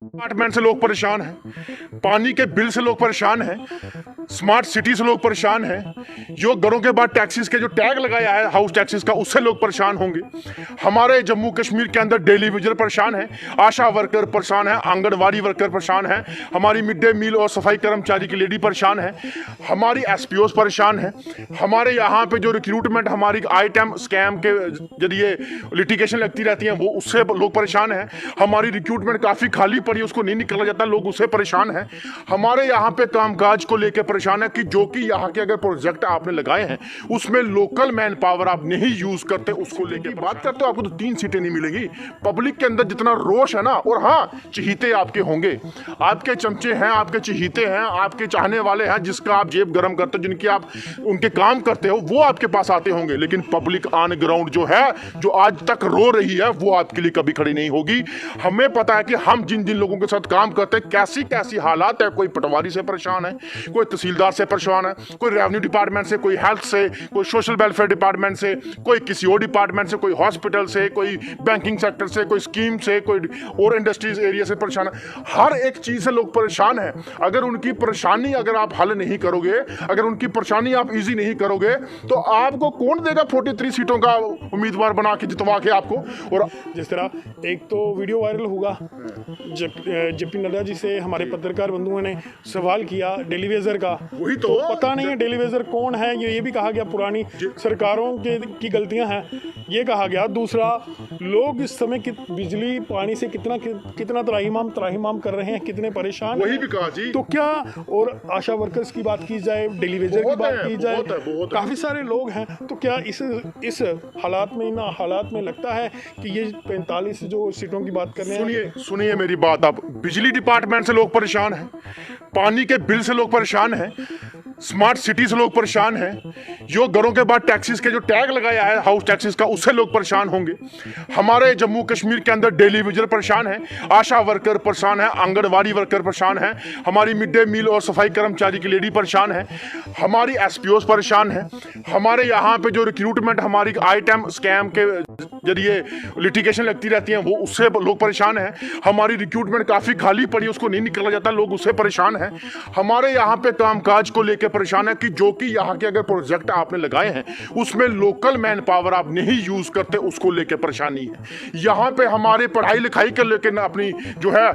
Apartment से लोग परेशान हैं, पानी के बिल से लोग परेशान हैं, स्मार्ट सिटी से लोग परेशान हैं, जो घरों के बाद टैक्सीज के जो टैग लगाया है हाउस टैक्सीज का उससे लोग परेशान होंगे। हमारे जम्मू कश्मीर के अंदर डेली विजिटर परेशान है, आशा वर्कर परेशान है, आंगनवाड़ी वर्कर परेशान है, हमारी मिड डे मील और सफाई कर्मचारी की लेडी परेशान है, हमारी एसपीओस परेशान है, हमारे यहाँ पे जो रिक्रूटमेंट हमारी आइटम स्कैम के जरिए लिटिगेशन लगती रहती है वो उससे लोग परेशान हैं, हमारी रिक्रूटमेंट काफ़ी खाली पड़ी उसको नहीं निकाला जाता लोग उससे परेशान हैं, हमारे यहाँ पे कामकाज को लेकर परेशान है कि जो कि यहाँ के अगर प्रोजेक्ट आपने लगाए हैं उसमें लोकल मैन पावर आप नहीं यूज करते उसको लेकर बात करते हो। आपको तो 3 सीटें नहीं मिलेगी। पब्लिक के अंदर जितना रोष है ना, और हाँ चहीते आपके होंगे, आपके चमचे हैं, आपके चहीते हैं, आपके चाहने वाले हैं जिसका आप जेब गर्म करते हो, जिनकी आप उनके काम करते हो वो आपके पास आते होंगे, लेकिन पब्लिक ऑन ग्राउंड जो है जो आज तक रो रही है वो आपके लिए कभी खड़ी नहीं होगी। हमें पता है कि हम जिन जिन लोगों के साथ काम करते हैं कैसी कैसी हालात है, कोई पटवारी से परेशान है, कोई तहसीलदार से परेशान है, कोई रेवेन्यू डिपार्टमेंट से, कोई हेल्थ से, कोई सोशल वेलफेयर डिपार्टमेंट से, कोई किसी और डिपार्टमेंट से, कोई हॉस्पिटल से, कोई बैंकिंग सेक्टर से, कोई स्कीम से, कोई और इंडस्ट्रीज एरिया से परेशान है। हर एक चीज से लोग परेशान हैं। अगर उनकी परेशानी अगर आप हल नहीं करोगे, अगर उनकी परेशानी आप इजी नहीं करोगे तो आपको कौन देगा 43 सीटों का उम्मीदवार बना के जितवा के आपको। और जिस तरह एक तो वीडियो वायरल हुआ जेपी नड्डा जी से हमारे पत्रकार बंधुओं ने सवाल किया डेली वेजर का, वही तो पता नहीं है डेली वेजर कौन है, ये भी कहा गया पुरानी सरकारों की गलतियां हैं ये कहा गया। दूसरा, लोग इस समय बिजली पानी से कितना त्राहिमाम कर रहे हैं, कितने परेशान, वही भी कहा जी। तो क्या, और आशा वर्कर्स की बात की जाए, डेली वेजर की बात की जाए, काफी सारे लोग हैं, तो क्या इस हालात में, इन हालात में लगता है कि ये 45 जो सीटों की बात कर रहे हैं। सुनिए मेरी बात, आप बिजली डिपार्टमेंट से लोग परेशान हैं, पानी के बिल से लोग परेशान हैं, स्मार्ट सिटी से लोग परेशान हैं, जो घरों के बाद टैक्सीज के जो टैग लगाया है हाउस टैक्सीज का उससे लोग परेशान होंगे। हमारे जम्मू कश्मीर के अंदर डेली विजिटर परेशान है, आशा वर्कर परेशान है, आंगनवाड़ी वर्कर परेशान है, हमारी मिड डे मील और सफाई कर्मचारी की लेडी परेशान है, हमारी एसपीओस परेशान है, हमारे यहाँ पे जो रिक्रूटमेंट हमारी आइटम स्कैम के जरिए लिटिगेशन लगती रहती है वो उससे लोग परेशान हैं, हमारी रिक्रूटमेंट काफ़ी खाली पड़ी उसको नहीं निकाला जाता लोग उससे परेशान हैं, हमारे यहाँ पे कामकाज को लेकर परेशान है कि जो कि यहाँ के अगर प्रोजेक्ट आपने लगाए हैं उसमें लोकल मैन पावर आप नहीं यूज करते उसको लेकर परेशानी है। यहाँ पे हमारे पढ़ाई लिखाई के लेकर अपनी जो है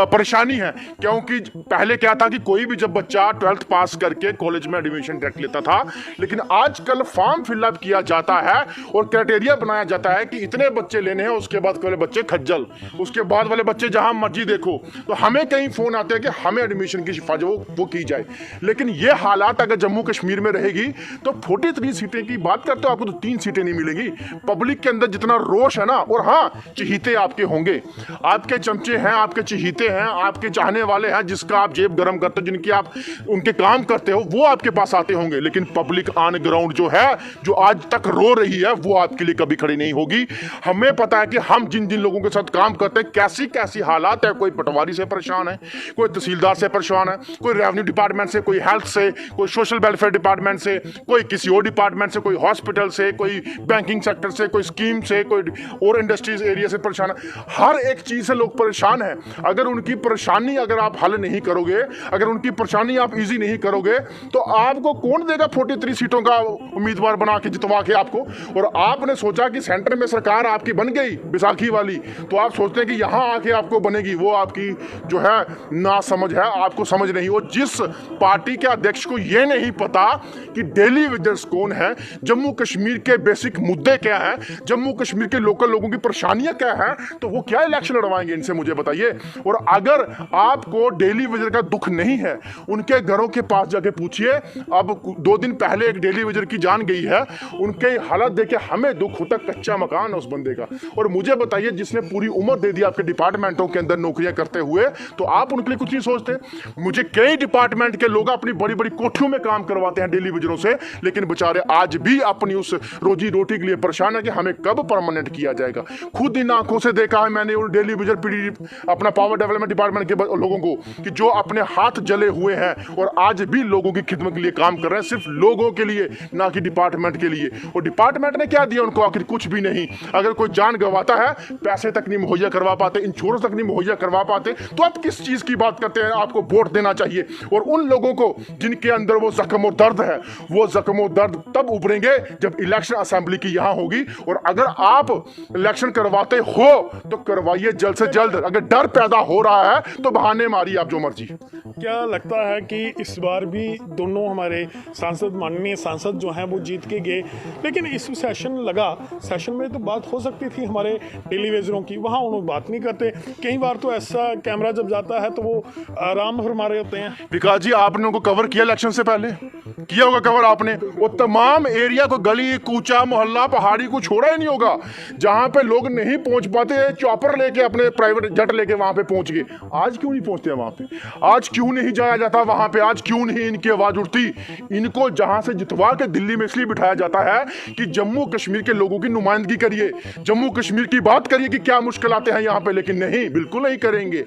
परेशानी है, क्योंकि पहले क्या था कि कोई भी जब बच्चा 12th पास करके कॉलेज में एडमिशन डायरेक्ट लेता था, लेकिन आजकल फॉर्म फिलअप किया जाता है और क्राइटेरिया बनाया जाता है कि इतने बच्चे लेने हैं, उसके बाद वाले बच्चे खज्जल, उसके बाद वाले बच्चे जहां मर्जी देखो। तो हमें कहीं फोन आते हैं कि हमें एडमिशन की सिफारिश वो की जाए, लेकिन ये हालात अगर जम्मू कश्मीर में रहेगी तो 43 सीटें की बात करते हो, आपको तो 3 सीटें नहीं मिलेगी। पब्लिक के अंदर जितना रोष है ना, और हाँ चहीते आपके होंगे, आपके चमचे हैं, आपके चहीते हैं, आपके चाहने वाले हैं जिसका आप जेब गर्म करते हो, जिनकी आप उनके काम करते हो वो आपके पास आते होंगे, लेकिन पब्लिक ऑन ग्राउंड जो है जो आज तक रो रही है वो आपके लिए कभी खड़ी नहीं होगी। हमें पता है कि हम जिन जिन लोगों के साथ काम करते हैं कैसी कैसी हालात है, कोई पटवारी से परेशान है, कोई तहसीलदार से परेशान है, कोई रेवेन्यू डिपार्टमेंट से, कोई हेल्थ से, कोई सोशल वेलफेयर डिपार्टमेंट से, कोई किसी और डिपार्टमेंट से, कोई हॉस्पिटल से, कोई बैंकिंग सेक्टर से, कोई स्कीम से, कोई और इंडस्ट्रीज एरिया से परेशान है। हर एक चीज से लोग परेशान हैं। अगर उनकी परेशानी अगर आप हल नहीं करोगे, अगर उनकी परेशानी आप इजी नहीं करोगे तो आपको कौन देगा 43 सीटों का उम्मीदवार बना के जितवा के आपको। और आपने सोचा कि सेंटर में सरकार आपकी बन गई बैसाखी वाली, तो आप सोचते हैं कि यहां आके आपको बनेगी, वो आपकी जो है ना समझ है, आपको समझ नहीं। और जिस पार्टी के अध्यक्ष को यह नहीं पता कि डेली विजिटर्स कौन है, जम्मू कश्मीर के बेसिक मुद्दे क्या हैं, जम्मू कश्मीर के लोकल लोगों की परेशानियां क्या हैं, तो वो क्या इलेक्शन लड़वाएंगे, इनसे मुझे बताइए। और अगर आपको डेली विजिटर का दुख नहीं है, उनके घरों के पास जाके पूछिए। अब 2 दिन पहले एक डेली विजिटर की जान गई है, उनके हालत देखे हमें दुख होता, कच्चा मकान है उस बंदे का। और मुझे बताइए, जिसने पूरी उम्र दे दी आपके डिपार्टमेंटों के अंदर नौकरियां करते हुए, तो आप उनके लिए कुछ नहीं सोचते। मुझे कई डिपार्टमेंट के लोग अपनी बड़ी बड़ी कोठियों में काम करवाते हैं डेली विजिटरों से, लेकिन बेचारे आज भी अपनी उस रोजी रोटी के लिए परेशान है कि हमें कब परमानेंट किया जाएगा। खुद इन आंखों से देखा है मैंने उन डेली विजिटर अपना पावर डेवलपमेंट डिपार्टमेंट के लोगों को कि जो अपने हाथ जले हुए हैं और आज भी लोगों की खिदमत के लिए काम कर रहे हैं, सिर्फ लोगों के लिए, ना कि डिपार्टमेंट के लिए। और डिपार्टमेंट ने क्या दिया उनको, आखिर कुछ भी नहीं। अगर कोई जान गंवाता है, पैसे तक नहीं मुहैया करवा पाते, इंश्योरेंस तक नहीं मुहैया मुहैया करवा पाते तो आप किस चीज की बात करते हैं? आपको वोट देना चाहिए। और उन लोगों को जिनके अंदर वो जख्म और दर्द है, वो जख्म और दर्द तब उभरेंगे जब इलेक्शन असेंबली की यहां होगी। और अगर आप इलेक्शन करवाते हो तो करवाइए जल्द से जल्द। अगर डर पैदा हो रहा है तो बहाने मारिए आप जो मर्जी। क्या लगता है कि इस बार भी दोनों हमारे सांसद, माननीय सांसद जो हैं वो जीत के गए, लेकिन इस सेशन लगा, सेशन में तो बात हो सकती थी हमारे टेलीविजनों की, वहाँ उन्होंने बात नहीं करते। कई बार तो ऐसा कैमरा जब जाता है तो वो आराम फरमा रहे होते हैं। विकास जी, आपने उनको कवर किया इलेक्शन से पहले? किया होगा कवर आपने। वो तमाम एरिया को, गली कूचा मोहल्ला पहाड़ी को छोड़ा ही नहीं होगा। जहां पे लोग नहीं पहुंच पाते, चॉपर लेके अपने प्राइवेट जेट लेके वहां पे पहुंच गए। आज क्यों नहीं पहुंचते वहां पे? आज क्यों नहीं जाया जाता वहां पे? आज क्यों नहीं इनकी आवाज उठती? इनको जहां से जितवा के दिल्ली में इसलिए बिठाया जाता है कि जम्मू कश्मीर के लोगों की नुमाइंदगी करिए, जम्मू कश्मीर की बात करिए कि क्या मुश्किल आते हैं यहाँ पे। लेकिन नहीं, बिल्कुल नहीं करेंगे।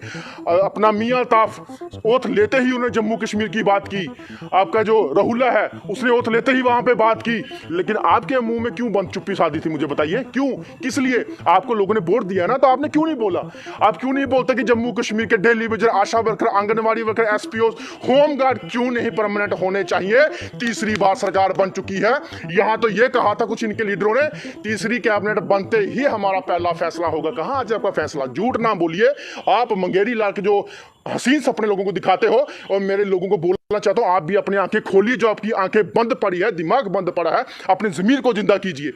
अपना मियां ताफ ओथ लेते ही उन्हें जम्मू कश्मीर की बात की। आपका जो रहुल्ला है उसने ओथ लेते ही वहां पे बात की। लेकिन आपके मुंह में क्यों बंद चुप्पी साधी थी? मुझे बताइए क्यों, किस लिए? आपको लोगों ने वोट दिया ना, तो आपने क्यों नहीं बोला? आप क्यों नहीं बोलते कि जम्मू कश्मीर के daily wager, ASHA worker, anganwadi worker, SPO, home guard क्यों नहीं परमानेंट होने चाहिए? तीसरी बार सरकार बन चुकी है। यहां तो यह कहा था कुछ इनके लीडरों ने, तीसरी कैबिनेट बनते ही हमारा पहला फैसला होगा। कहां आज आपका फैसला? झूठ ना बोलिए। आप मंगेरी लाल के जो हसीन सपने लोगों को दिखाते हो, और मेरे लोगों को बोलना चाहता हूं, आप भी अपनी आंखें खोलिए। जो आपकी आंखें बंद पड़ी है, दिमाग बंद पड़ा है, अपनी जमीर को जिंदा कीजिए।